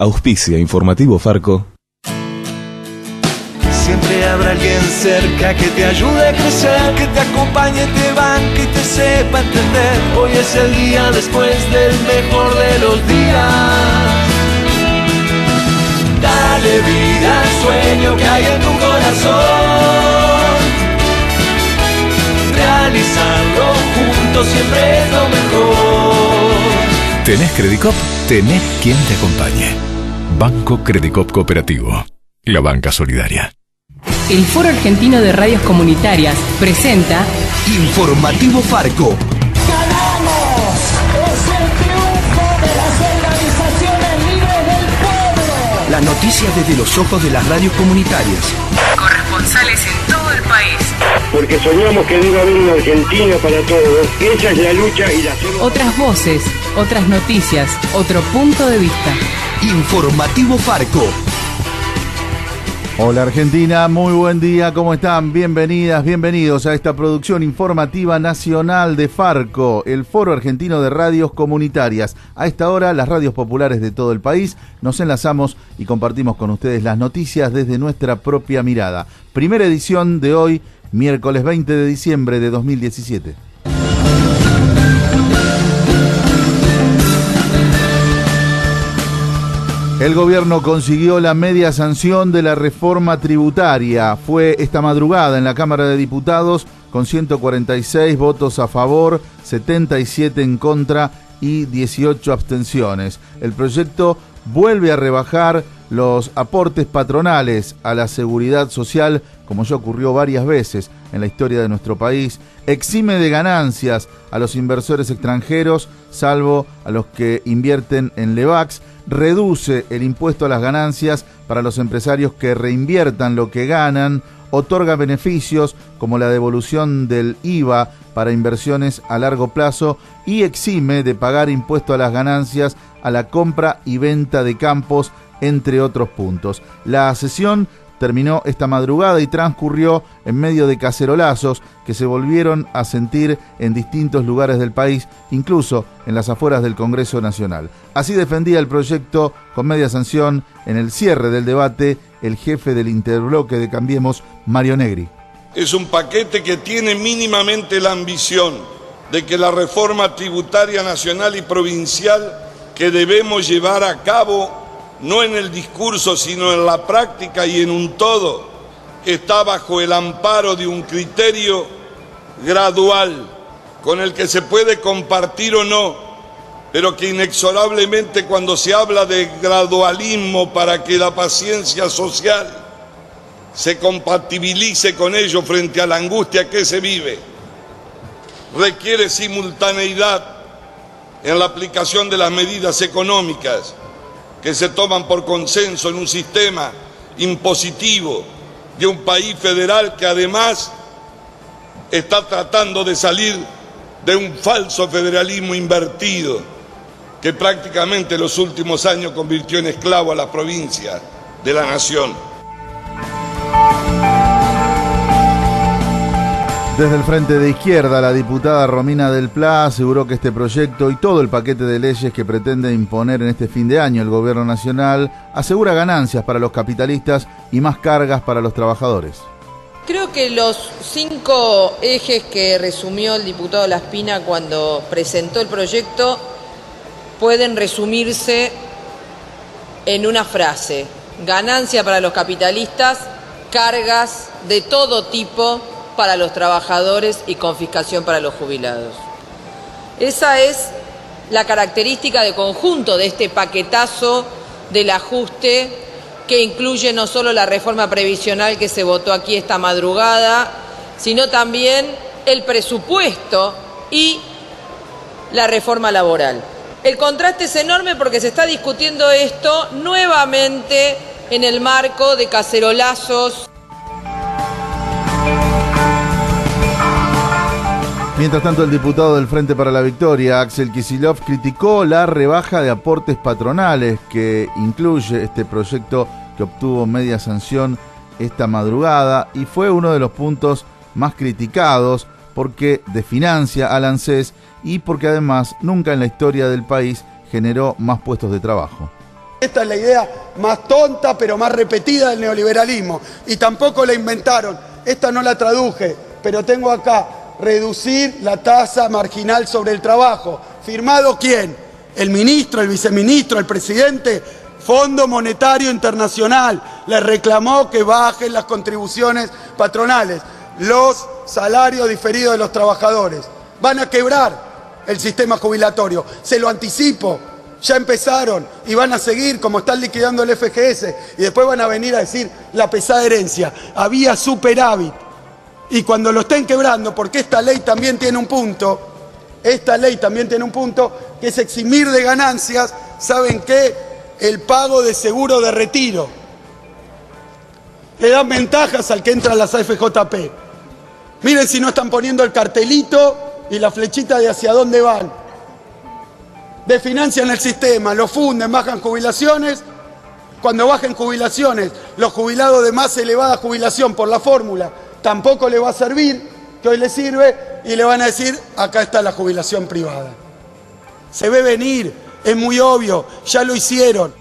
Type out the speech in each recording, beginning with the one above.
Auspicia Informativo Farco. Siempre habrá alguien cerca que te ayude a crecer, que te acompañe, te banque y te sepa entender. Hoy es el día después del mejor de los días. Dale vida al sueño que hay en tu corazón. Realizarlo juntos siempre es lo mejor. ¿Tenés Credicop? Tenés quien te acompañe. Banco Credicop Cooperativo. La banca solidaria. El Foro Argentino de Radios Comunitarias presenta Informativo Farco. ¡Ganamos! ¡Es el triunfo de las organizaciones libres del pueblo! Las noticias desde los ojos de las radios comunitarias. corresponsales en todo el país. Porque soñamos que debe haber una Argentina para todos. Esa es la lucha y la hacemos. Otras voces, otras noticias, otro punto de vista. Informativo Farco. Hola Argentina, muy buen día, ¿cómo están? Bienvenidas, bienvenidos a esta producción informativa nacional de Farco, el Foro Argentino de Radios Comunitarias. A esta hora, las radios populares de todo el país, nos enlazamos y compartimos con ustedes las noticias desde nuestra propia mirada. Primera edición de hoy, miércoles 20 de diciembre de 2017. El gobierno consiguió la media sanción de la reforma tributaria. Fue esta madrugada en la Cámara de Diputados con 146 votos a favor, 77 en contra y 18 abstenciones. El proyecto vuelve a rebajar los aportes patronales a la seguridad social, como ya ocurrió varias veces en la historia de nuestro país, exime de ganancias a los inversores extranjeros, salvo a los que invierten en Levax, reduce el impuesto a las ganancias para los empresarios que reinviertan lo que ganan, otorga beneficios como la devolución del IVA para inversiones a largo plazo y exime de pagar impuesto a las ganancias a la compra y venta de campos, entre otros puntos. La sesión terminó esta madrugada y transcurrió en medio de cacerolazos que se volvieron a sentir en distintos lugares del país, incluso en las afueras del Congreso Nacional. Así defendía el proyecto con media sanción en el cierre del debate el jefe del interbloque de Cambiemos, Mario Negri. Es un paquete que tiene mínimamente la ambición de que la reforma tributaria nacional y provincial que debemos llevar a cabo no en el discurso, sino en la práctica y en un todo, está bajo el amparo de un criterio gradual, con el que se puede compartir o no, pero que inexorablemente cuando se habla de gradualismo para que la paciencia social se compatibilice con ello frente a la angustia que se vive, requiere simultaneidad en la aplicación de las medidas económicas que se toman por consenso en un sistema impositivo de un país federal que además está tratando de salir de un falso federalismo invertido que prácticamente en los últimos años convirtió en esclavo a la provincia de la nación. Desde el Frente de Izquierda, la diputada Romina del Pla aseguró que este proyecto y todo el paquete de leyes que pretende imponer en este fin de año el gobierno nacional asegura ganancias para los capitalistas y más cargas para los trabajadores. Creo que los 5 ejes que resumió el diputado Laspina cuando presentó el proyecto pueden resumirse en una frase: ganancia para los capitalistas, cargas de todo tipo para los trabajadores y confiscación para los jubilados. Esa es la característica de conjunto de este paquetazo del ajuste que incluye no solo la reforma previsional que se votó aquí esta madrugada, sino también el presupuesto y la reforma laboral. El contraste es enorme porque se está discutiendo esto nuevamente en el marco de cacerolazos. Mientras tanto, el diputado del Frente para la Victoria, Axel Kicillof, criticó la rebaja de aportes patronales que incluye este proyecto que obtuvo media sanción esta madrugada y fue uno de los puntos más criticados porque desfinancia al ANSES y porque además nunca en la historia del país generó más puestos de trabajo. Esta es la idea más tonta pero más repetida del neoliberalismo y tampoco la inventaron. Esta no la traduje, pero tengo acá: reducir la tasa marginal sobre el trabajo. ¿Firmado quién? El ministro, el viceministro, el presidente. Fondo Monetario Internacional les reclamó que bajen las contribuciones patronales, los salarios diferidos de los trabajadores. Van a quebrar el sistema jubilatorio, se lo anticipo. Ya empezaron y van a seguir como están liquidando el FGS y después van a venir a decir la pesada herencia. Había superávit y cuando lo estén quebrando, porque esta ley también tiene un punto, que es eximir de ganancias, ¿saben qué? El pago de seguro de retiro. Le dan ventajas al que entra a las AFJP. Miren si no están poniendo el cartelito y la flechita de hacia dónde van. Desfinancian el sistema, lo funden, bajan jubilaciones. Cuando bajen jubilaciones, los jubilados de más elevada jubilación por la fórmula tampoco le va a servir, que hoy le sirve, y le van a decir, acá está la jubilación privada. Se ve venir, es muy obvio, ya lo hicieron.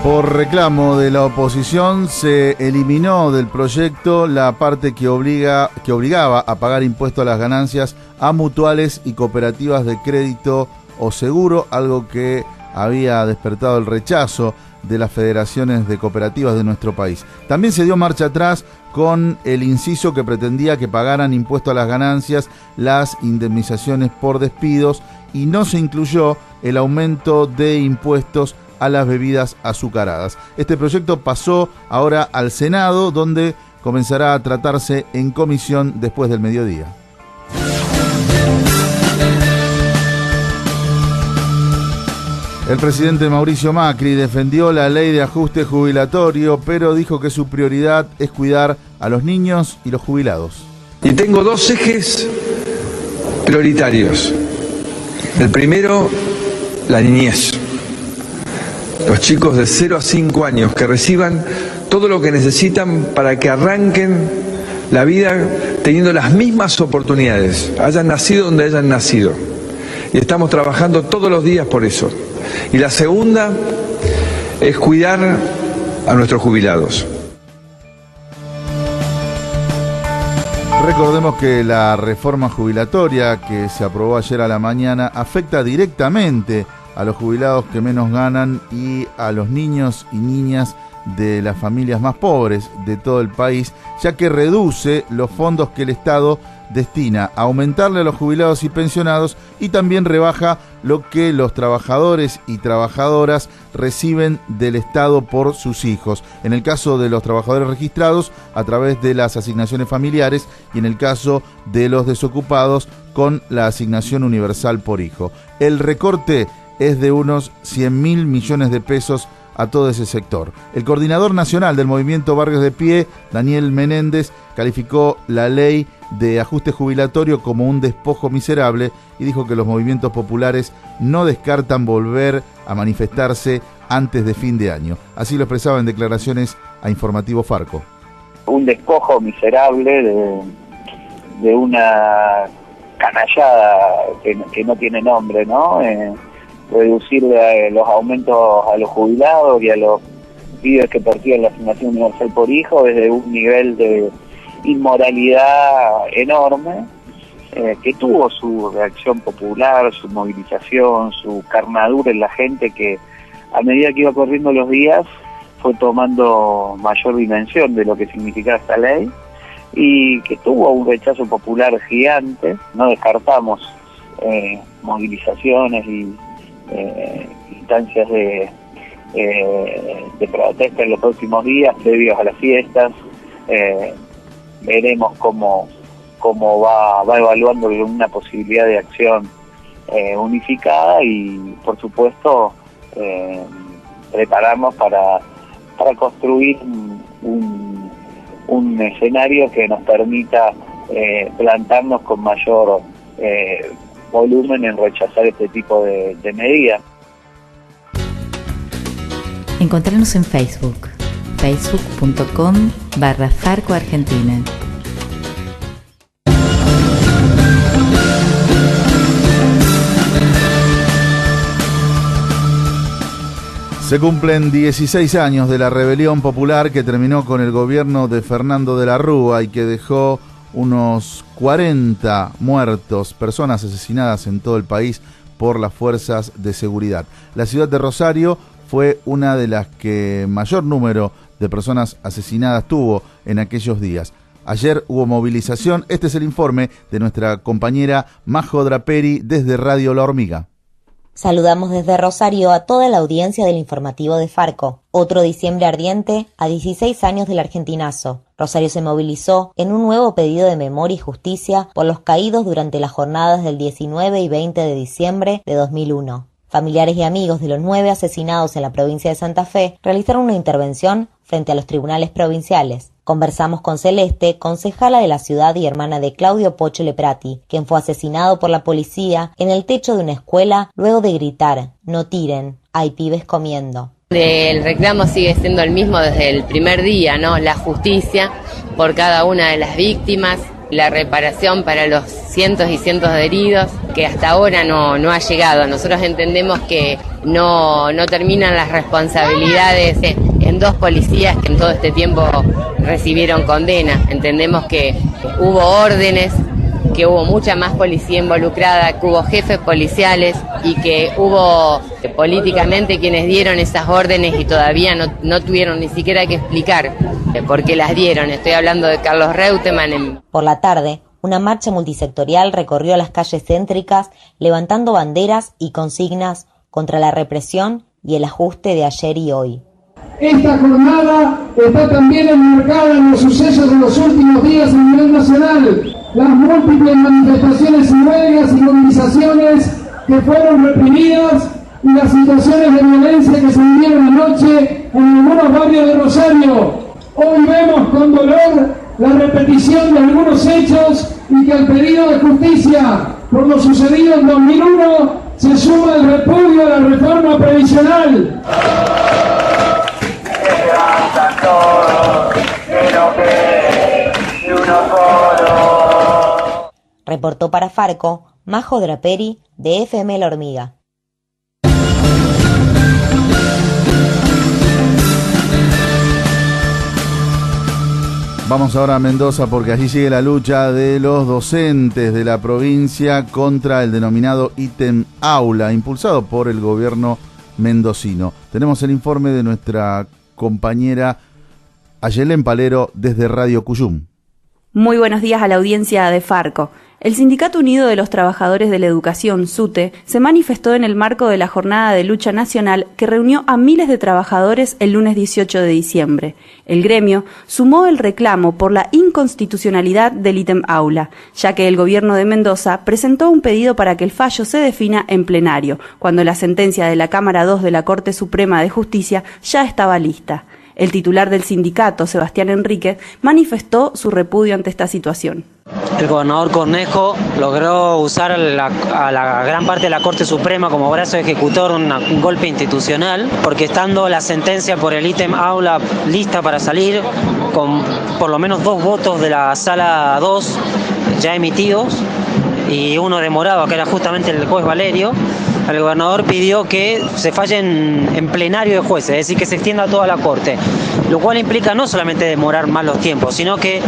Por reclamo de la oposición se eliminó del proyecto la parte que obligaba a pagar impuesto a las ganancias a mutuales y cooperativas de crédito o seguro, algo que había despertado el rechazo de las federaciones de cooperativas de nuestro país. También se dio marcha atrás con el inciso que pretendía que pagaran impuesto a las ganancias las indemnizaciones por despidos y no se incluyó el aumento de impuestos a las bebidas azucaradas. Este proyecto pasó ahora al Senado, donde comenzará a tratarse en comisión después del mediodía. El presidente Mauricio Macri defendió la ley de ajuste jubilatorio, pero dijo que su prioridad es cuidar a los niños y los jubilados. Y tengo dos ejes prioritarios. El primero, la niñez. Los chicos de 0 a 5 años que reciban todo lo que necesitan para que arranquen la vida teniendo las mismas oportunidades, hayan nacido donde hayan nacido. Y estamos trabajando todos los días por eso. Y la segunda es cuidar a nuestros jubilados. Recordemos que la reforma jubilatoria que se aprobó ayer a la mañana afecta directamente a los jubilados que menos ganan y a los niños y niñas de las familias más pobres de todo el país, ya que reduce los fondos que el Estado destina a aumentarle a los jubilados y pensionados y también rebaja lo que los trabajadores y trabajadoras reciben del Estado por sus hijos. En el caso de los trabajadores registrados, a través de las asignaciones familiares, y en el caso de los desocupados, con la asignación universal por hijo. El recorte es de unos 100.000 millones de pesos a todo ese sector. El coordinador nacional del movimiento Barrios de Pie, Daniel Menéndez, calificó la ley de ajuste jubilatorio como un despojo miserable y dijo que los movimientos populares no descartan volver a manifestarse antes de fin de año. Así lo expresaba en declaraciones a Informativo Farco. Un despojo miserable de una canallada que no tiene nombre, ¿no? Reducir los aumentos a los jubilados y a los pibes que perciben la asignación universal por hijo desde un nivel de inmoralidad enorme, que tuvo su reacción popular, su movilización, su carnadura en la gente, que a medida que iba corriendo los días fue tomando mayor dimensión de lo que significaba esta ley y que tuvo un rechazo popular gigante. No descartamos movilizaciones y instancias de protesta en los próximos días previos a las fiestas. Veremos cómo va evaluando una posibilidad de acción unificada y, por supuesto, prepararnos para construir un escenario que nos permita plantarnos con mayor volumen en rechazar este tipo de medidas. Encontrarnos en Facebook, facebook.com/Farco Argentina. Se cumplen 16 años de la rebelión popular que terminó con el gobierno de Fernando de la Rúa y que dejó unos 40 muertos, personas asesinadas en todo el país por las fuerzas de seguridad. La ciudad de Rosario fue una de las que mayor número de personas asesinadas tuvo en aquellos días. Ayer hubo movilización. Este es el informe de nuestra compañera Majo Draperi desde Radio La Hormiga. Saludamos desde Rosario a toda la audiencia del informativo de Farco. Otro diciembre ardiente a 16 años del argentinazo. Rosario se movilizó en un nuevo pedido de memoria y justicia por los caídos durante las jornadas del 19 y 20 de diciembre de 2001. Familiares y amigos de los 9 asesinados en la provincia de Santa Fe realizaron una intervención frente a los tribunales provinciales. Conversamos con Celeste, concejala de la ciudad y hermana de Claudio Pocho Leprati, quien fue asesinado por la policía en el techo de una escuela luego de gritar: "No tiren, hay pibes comiendo". El reclamo sigue siendo el mismo desde el primer día, ¿no? La justicia por cada una de las víctimas, la reparación para los cientos y cientos de heridos que hasta ahora no ha llegado. Nosotros entendemos que no terminan las responsabilidades en 2 policías que en todo este tiempo recibieron condena. Entendemos que hubo órdenes, que hubo mucha más policía involucrada, que hubo jefes policiales y que hubo políticamente quienes dieron esas órdenes y todavía no tuvieron ni siquiera que explicar por qué las dieron. Estoy hablando de Carlos Reutemann. Por la tarde, una marcha multisectorial recorrió las calles céntricas levantando banderas y consignas contra la represión y el ajuste de ayer y hoy. Esta jornada está también enmarcada en los sucesos de los últimos días a nivel nacional. Las múltiples manifestaciones y huelgas y movilizaciones que fueron reprimidas y las situaciones de violencia que se vivieron anoche en algunos barrios de Rosario. Hoy vemos con dolor la repetición de algunos hechos y que al pedido de justicia por lo sucedido en 2001 se suma el repudio a la reforma previsional. Reportó para Farco Majo Draperi de FM La Hormiga. Vamos ahora a Mendoza porque allí sigue la lucha de los docentes de la provincia contra el denominado ítem aula, impulsado por el gobierno mendocino. Tenemos el informe de nuestra compañera Ayelen Palero desde Radio Cuyum. Muy buenos días a la audiencia de Farco. El Sindicato Unido de los Trabajadores de la Educación, SUTE, se manifestó en el marco de la Jornada de Lucha Nacional que reunió a miles de trabajadores el lunes 18 de diciembre. El gremio sumó el reclamo por la inconstitucionalidad del ítem aula, ya que el gobierno de Mendoza presentó un pedido para que el fallo se defina en plenario, cuando la sentencia de la Cámara 2 de la Corte Suprema de Justicia ya estaba lista. El titular del sindicato, Sebastián Enríquez, manifestó su repudio ante esta situación. El gobernador Cornejo logró usar a la gran parte de la Corte Suprema como brazo ejecutor, un golpe institucional, porque estando la sentencia por el ítem aula lista para salir, con por lo menos 2 votos de la Sala 2 ya emitidos y uno demorado, que era justamente el juez Valerio, el gobernador pidió que se falle en plenario de jueces, es decir, que se extienda a toda la Corte, lo cual implica no solamente demorar más los tiempos, sino que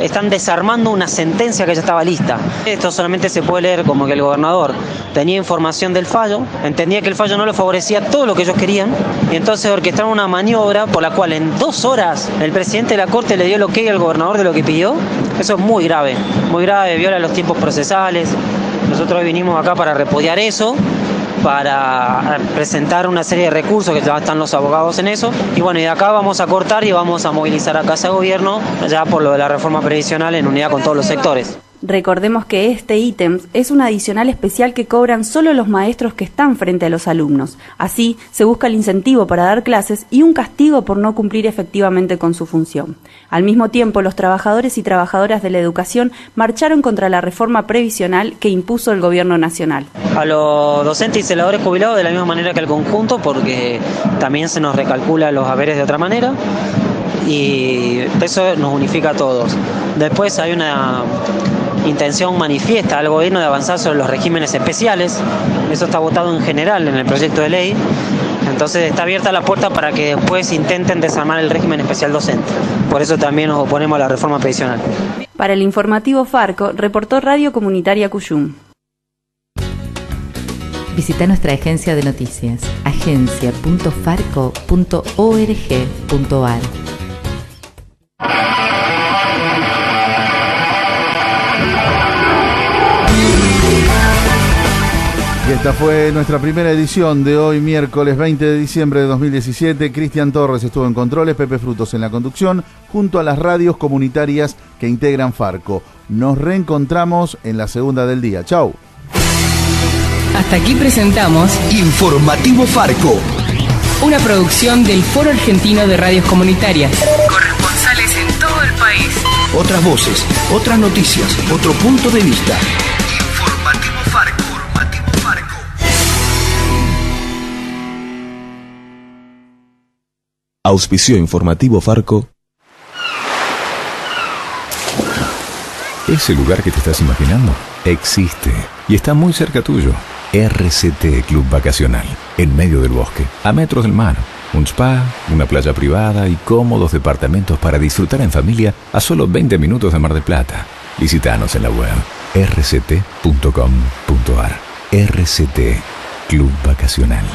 están desarmando una sentencia que ya estaba lista. Esto solamente se puede leer como que el gobernador tenía información del fallo, entendía que el fallo no le favorecía todo lo que ellos querían, y entonces orquestaron una maniobra por la cual en 2 horas el presidente de la Corte le dio el ok al gobernador de lo que pidió. Eso es muy grave, viola los tiempos procesales. Nosotros hoy vinimos acá para repudiar eso, para presentar una serie de recursos que ya están los abogados en eso, y bueno, y de acá vamos a cortar y vamos a movilizar a Casa de Gobierno ya por lo de la reforma previsional en unidad con todos los sectores. Recordemos que este ítem es un adicional especial que cobran solo los maestros que están frente a los alumnos. Así, se busca el incentivo para dar clases y un castigo por no cumplir efectivamente con su función. Al mismo tiempo, los trabajadores y trabajadoras de la educación marcharon contra la reforma previsional que impuso el gobierno nacional. A los docentes y celadores jubilados de la misma manera que al conjunto, porque también se nos recalcula los haberes de otra manera, y eso nos unifica a todos. Después hay una intención manifiesta al gobierno de avanzar sobre los regímenes especiales. Eso está votado en general en el proyecto de ley. Entonces está abierta la puerta para que después intenten desarmar el régimen especial docente. Por eso también nos oponemos a la reforma previsional. Para el informativo Farco, reportó Radio Comunitaria Cuyum. Visita nuestra agencia de noticias, agencia.farco.org.ar. Y esta fue nuestra primera edición de hoy, miércoles 20 de diciembre de 2017. Cristian Torres estuvo en controles, Pepe Frutos en la conducción, junto a las radios comunitarias que integran Farco. Nos reencontramos en la segunda del día. Chau. Hasta aquí presentamos Informativo Farco, una producción del Foro Argentino de Radios Comunitarias. Corresponsales en todo el país. otras voces, otras noticias, otro punto de vista. Informativo Farco. Auspició Informativo Farco. Ese lugar que te estás imaginando existe y está muy cerca tuyo. RCT Club Vacacional, en medio del bosque, a metros del mar. Un spa, una playa privada y cómodos departamentos para disfrutar en familia a solo 20 minutos de Mar del Plata. Visítanos en la web rct.com.ar. RCT Club Vacacional.